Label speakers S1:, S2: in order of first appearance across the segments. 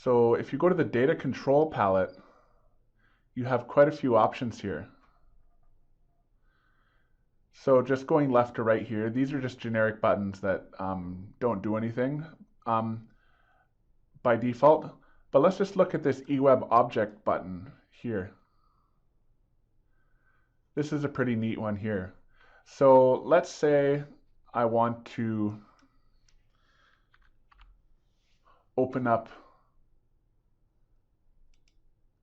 S1: So if you go to the data control palette, you have quite a few options here. So just going left to right here, these are just generic buttons that don't do anything by default. But let's just look at this eWeb object button here. This is a pretty neat one here. So let's say I want to open up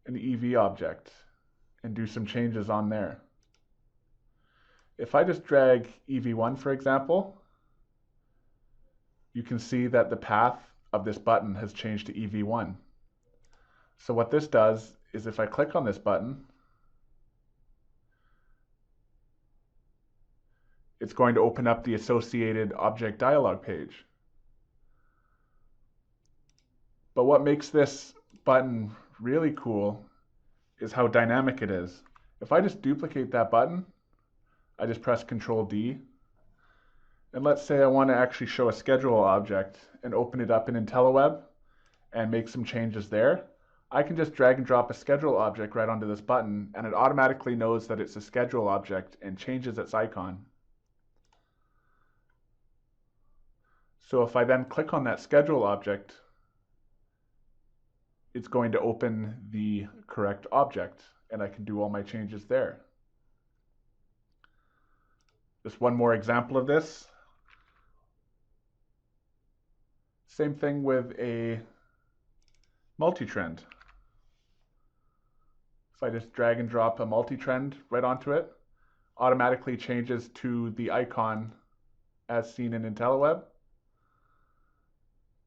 S1: an EV object and do some changes on there. If I just drag EV1, for example, you can see that the path of this button has changed to EV1. So what this does is if I click on this button, it's going to open up the associated object dialog page. But what makes this button really cool is how dynamic it is. If I just duplicate that button, I just press Control D, and let's say I want to actually show a schedule object and open it up in IntelliWeb and make some changes there, I can just drag and drop a schedule object right onto this button, and it automatically knows that it's a schedule object and changes its icon. So if I then click on that schedule object, it's going to open the correct object, and I can do all my changes there. Just one more example of this. Same thing with a multi-trend. If I just drag and drop a multi-trend right onto it, automatically changes to the icon as seen in IntelliWeb,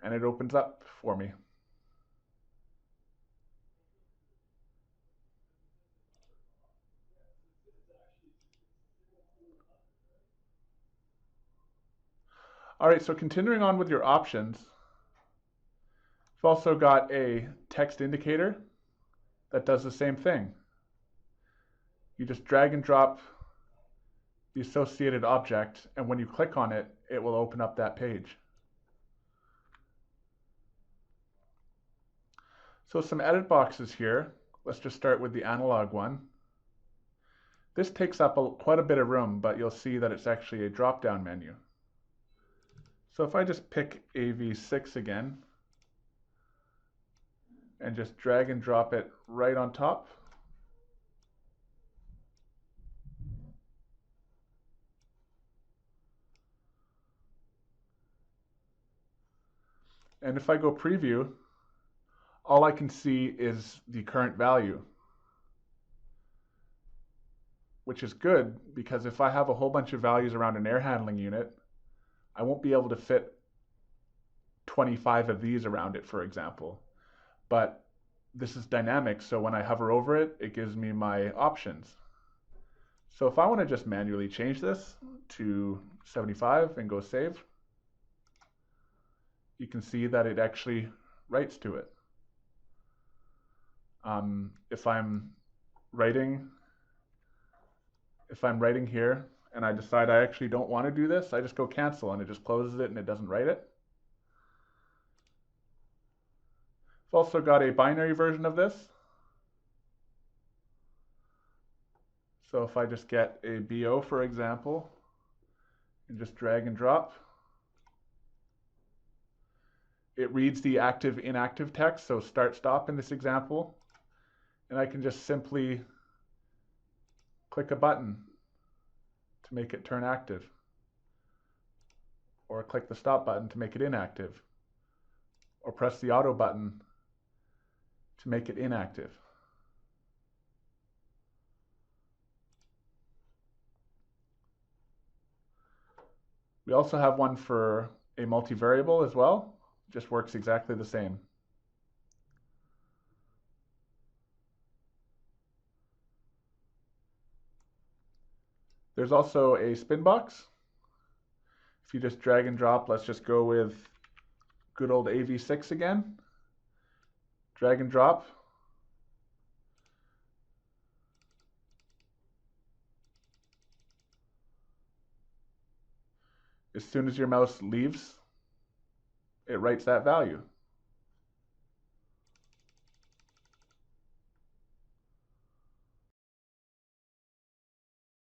S1: and it opens up for me. All right, so continuing on with your options, you've also got a text indicator that does the same thing. You just drag and drop the associated object, and when you click on it, it will open up that page. So some edit boxes here. Let's just start with the analog one. This takes up quite a bit of room, but you'll see that it's actually a drop-down menu. So if I just pick AV6 again and just drag and drop it right on top, and if I go preview, all I can see is the current value, which is good because if I have a whole bunch of values around an air handling unit, I won't be able to fit 25 of these around it, for example. But this is dynamic, so when I hover over it, it gives me my options. So if I want to just manually change this to 75 and go save, you can see that it actually writes to it. If I'm writing here and I decide I actually don't want to do this, I just go cancel and it just closes it and it doesn't write it. I've also got a binary version of this. So if I just get a BO, for example, and just drag and drop, it reads the active inactive text, so start stop in this example, and I can just simply click a button to make it turn active, or click the stop button to make it inactive, or press the auto button to make it inactive. We also have one for a multivariable as well. It just works exactly the same. There's also a spin box. If you just drag and drop, let's just go with good old AV6 again. Drag and drop. As soon as your mouse leaves, it writes that value.